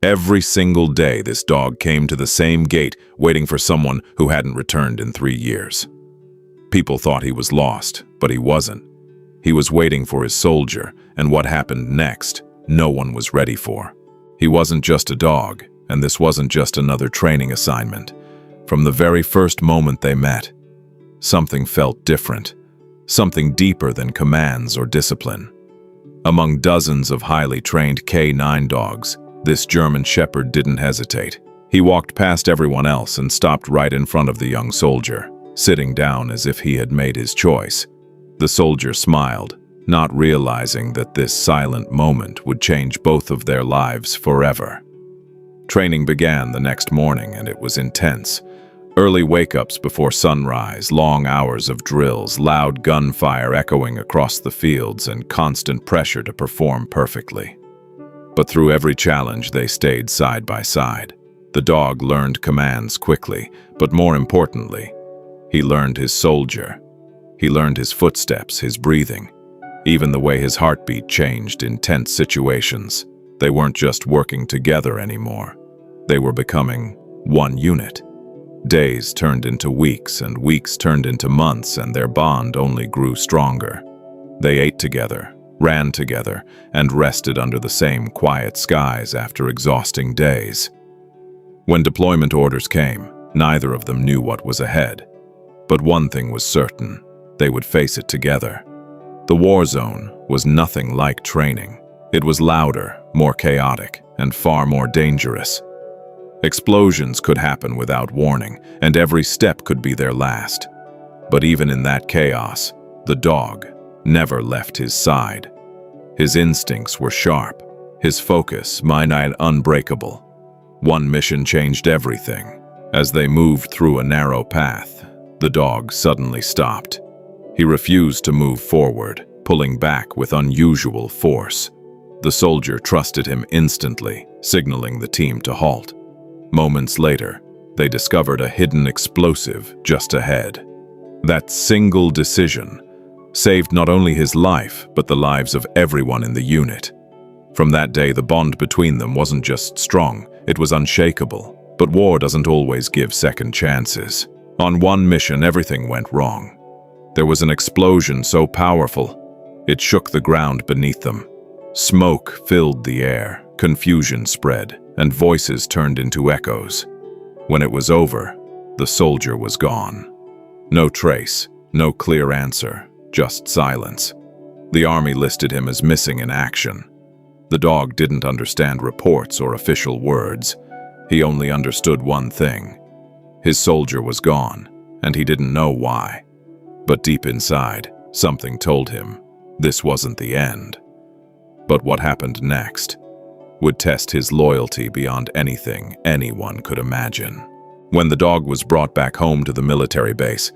Every single day, this dog came to the same gate, waiting for someone who hadn't returned in 3 years. People thought he was lost, but he wasn't. He was waiting for his soldier, and what happened next, no one was ready for. He wasn't just a dog, and this wasn't just another training assignment. From the very first moment they met, something felt different, something deeper than commands or discipline. Among dozens of highly trained K9 dogs, this German Shepherd didn't hesitate. He walked past everyone else and stopped right in front of the young soldier, sitting down as if he had made his choice. The soldier smiled, not realizing that this silent moment would change both of their lives forever. Training began the next morning, and it was intense. Early wake-ups before sunrise, long hours of drills, loud gunfire echoing across the fields, and constant pressure to perform perfectly. But through every challenge, they stayed side by side. The dog learned commands quickly, but more importantly, he learned his soldier. He learned his footsteps, his breathing, even the way his heartbeat changed in tense situations. They weren't just working together anymore. They were becoming one unit. Days turned into weeks, and weeks turned into months, and their bond only grew stronger. They ate together, ran together, and rested under the same quiet skies after exhausting days. When deployment orders came, neither of them knew what was ahead. But one thing was certain: they would face it together. The war zone was nothing like training. It was louder, more chaotic, and far more dangerous. Explosions could happen without warning, and every step could be their last. But even in that chaos, the dog never left his side. His instincts were sharp, his focus mine-eyed unbreakable. One mission changed everything. As they moved through a narrow path, the dog suddenly stopped. He refused to move forward, pulling back with unusual force. The soldier trusted him instantly, signaling the team to halt. Moments later, they discovered a hidden explosive just ahead. That single decision saved not only his life, but the lives of everyone in the unit. From that day, the bond between them wasn't just strong, it was unshakable. But war doesn't always give second chances. On one mission, everything went wrong. There was an explosion so powerful, it shook the ground beneath them. Smoke filled the air, confusion spread, and voices turned into echoes. When it was over, the soldier was gone. No trace, no clear answer, just silence. The army listed him as missing in action. The dog didn't understand reports or official words. He only understood one thing: his soldier was gone, and he didn't know why. But deep inside, something told him this wasn't the end. But what happened next would test his loyalty beyond anything anyone could imagine. When the dog was brought back home to the military base,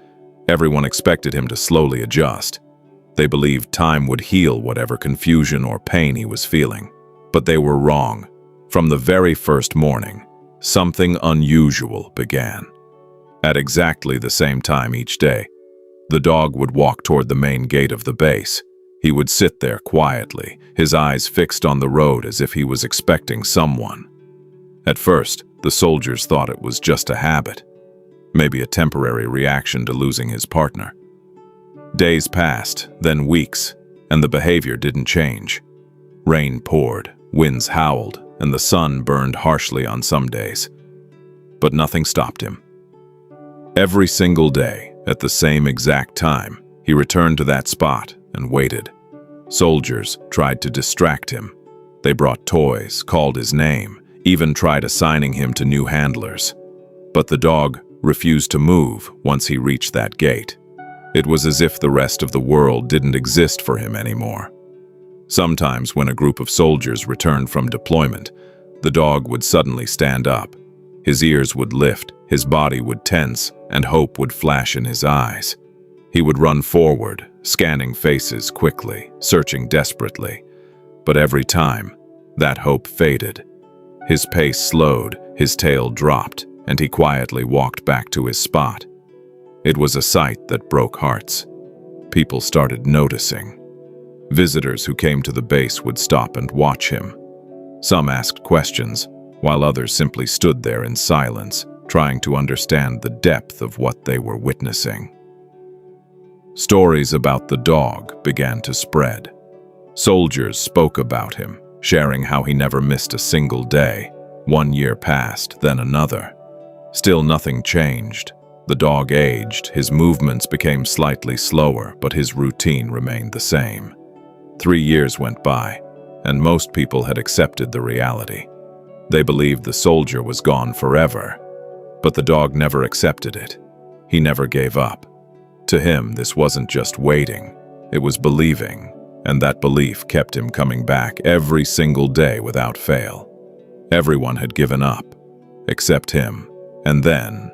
everyone expected him to slowly adjust. They believed time would heal whatever confusion or pain he was feeling. But they were wrong. From the very first morning, something unusual began. At exactly the same time each day, the dog would walk toward the main gate of the base. He would sit there quietly, his eyes fixed on the road as if he was expecting someone. At first, the soldiers thought it was just a habit, maybe a temporary reaction to losing his partner. Days passed, then weeks, and the behavior didn't change. Rain poured, winds howled, and the sun burned harshly on some days. But nothing stopped him. Every single day, at the same exact time, he returned to that spot and waited. Soldiers tried to distract him. They brought toys, called his name, even tried assigning him to new handlers. But the dog refused to move once he reached that gate. It was as if the rest of the world didn't exist for him anymore. Sometimes when a group of soldiers returned from deployment, the dog would suddenly stand up. His ears would lift, his body would tense, and hope would flash in his eyes. He would run forward, scanning faces quickly, searching desperately. But every time, that hope faded. His pace slowed, his tail dropped, and he quietly walked back to his spot. It was a sight that broke hearts. People started noticing. Visitors who came to the base would stop and watch him. Some asked questions, while others simply stood there in silence, trying to understand the depth of what they were witnessing. Stories about the dog began to spread. Soldiers spoke about him, sharing how he never missed a single day. 1 year passed, then another. Still nothing changed. The dog aged, his movements became slightly slower, but his routine remained the same. 3 years went by, and most people had accepted the reality. They believed the soldier was gone forever, but the dog never accepted it. He never gave up. To him, this wasn't just waiting, it was believing, and that belief kept him coming back every single day without fail. Everyone had given up, except him, and then,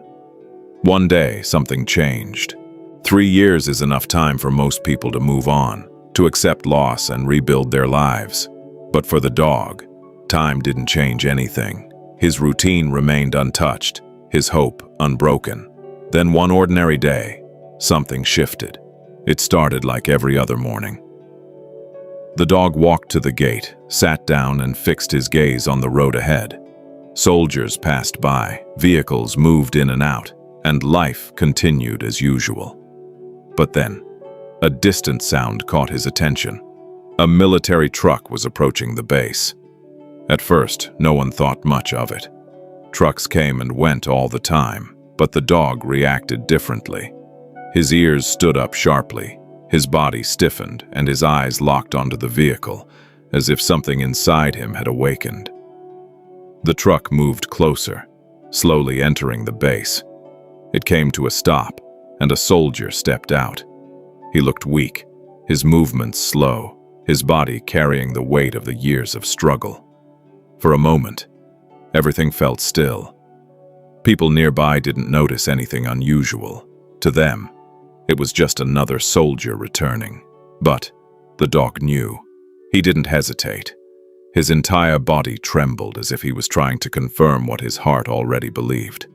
one day, something changed. 3 years is enough time for most people to move on, to accept loss and rebuild their lives. But for the dog, time didn't change anything. His routine remained untouched, his hope unbroken. Then one ordinary day, something shifted. It started like every other morning. The dog walked to the gate, sat down and fixed his gaze on the road ahead. Soldiers passed by, vehicles moved in and out, and life continued as usual. But then, a distant sound caught his attention. A military truck was approaching the base. At first, no one thought much of it. Trucks came and went all the time, but the dog reacted differently. His ears stood up sharply, his body stiffened, and his eyes locked onto the vehicle, as if something inside him had awakened. The truck moved closer, slowly entering the base. It came to a stop, and a soldier stepped out. He looked weak, his movements slow, his body carrying the weight of the years of struggle. For a moment, everything felt still. People nearby didn't notice anything unusual. To them, it was just another soldier returning. But the dog knew. He didn't hesitate. His entire body trembled as if he was trying to confirm what his heart already believed.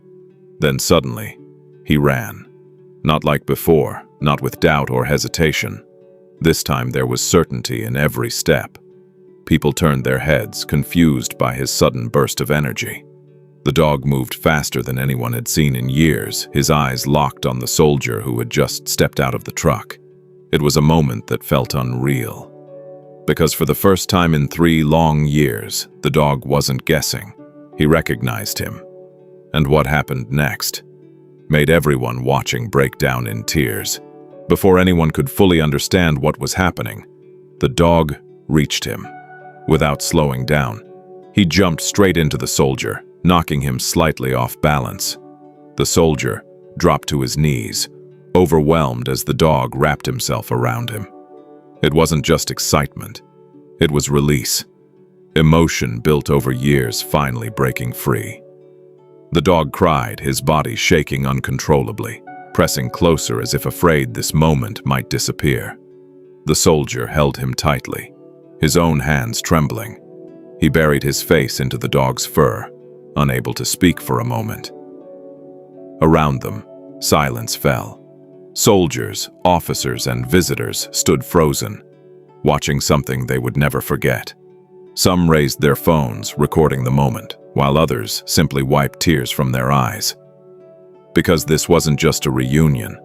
Then suddenly, he ran. Not like before, not with doubt or hesitation. This time there was certainty in every step. People turned their heads, confused by his sudden burst of energy. The dog moved faster than anyone had seen in years, his eyes locked on the soldier who had just stepped out of the truck. It was a moment that felt unreal. Because for the first time in 3 long years, the dog wasn't guessing. He recognized him. And what happened next made everyone watching break down in tears. Before anyone could fully understand what was happening, the dog reached him. Without slowing down, he jumped straight into the soldier, knocking him slightly off balance. The soldier dropped to his knees, overwhelmed as the dog wrapped himself around him. It wasn't just excitement, it was release. Emotion built over years finally breaking free. The dog cried, his body shaking uncontrollably, pressing closer as if afraid this moment might disappear. The soldier held him tightly, his own hands trembling. He buried his face into the dog's fur, unable to speak for a moment. Around them, silence fell. Soldiers, officers, and visitors stood frozen, watching something they would never forget. Some raised their phones, recording the moment, while others simply wiped tears from their eyes. Because this wasn't just a reunion,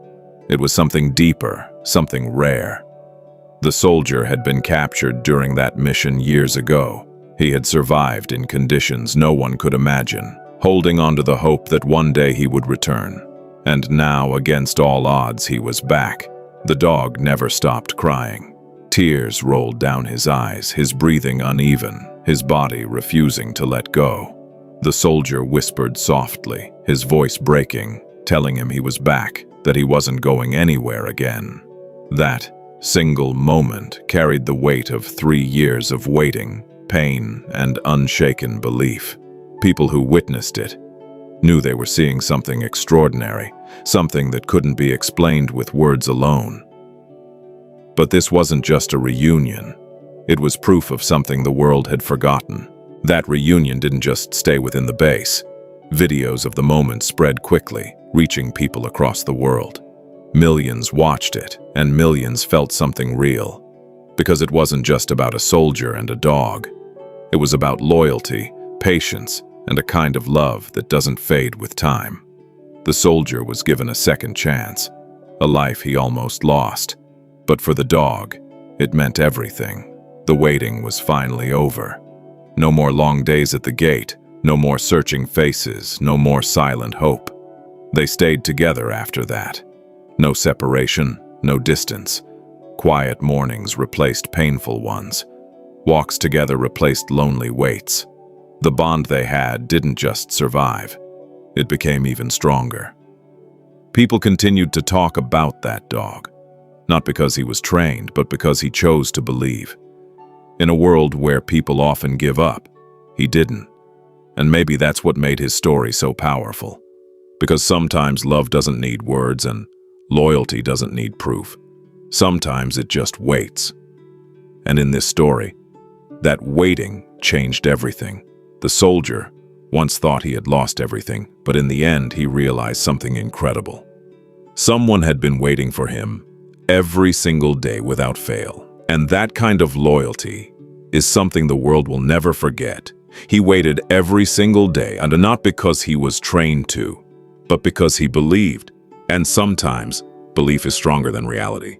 it was something deeper, something rare. The soldier had been captured during that mission years ago. He had survived in conditions no one could imagine, holding on to the hope that one day he would return. And now, against all odds, he was back. The dog never stopped crying. Tears rolled down his eyes, his breathing uneven, his body refusing to let go. The soldier whispered softly, his voice breaking, telling him he was back, that he wasn't going anywhere again. That single moment carried the weight of 3 years of waiting, pain, and unshaken belief. People who witnessed it knew they were seeing something extraordinary, something that couldn't be explained with words alone. But this wasn't just a reunion. It was proof of something the world had forgotten. That reunion didn't just stay within the base. Videos of the moment spread quickly, reaching people across the world. Millions watched it, and millions felt something real. Because it wasn't just about a soldier and a dog. It was about loyalty, patience, and a kind of love that doesn't fade with time. The soldier was given a second chance, a life he almost lost. But for the dog, it meant everything. The waiting was finally over. No more long days at the gate, no more searching faces, no more silent hope. They stayed together after that. No separation, no distance. Quiet mornings replaced painful ones. Walks together replaced lonely waits. The bond they had didn't just survive. It became even stronger. People continued to talk about that dog, not because he was trained, but because he chose to believe. In a world where people often give up, he didn't. And maybe that's what made his story so powerful. Because sometimes love doesn't need words and loyalty doesn't need proof. Sometimes it just waits. And in this story, that waiting changed everything. The soldier once thought he had lost everything, but in the end he realized something incredible. Someone had been waiting for him every single day without fail. And that kind of loyalty is something the world will never forget. He waited every single day, and not because he was trained to, but because he believed. And sometimes, belief is stronger than reality.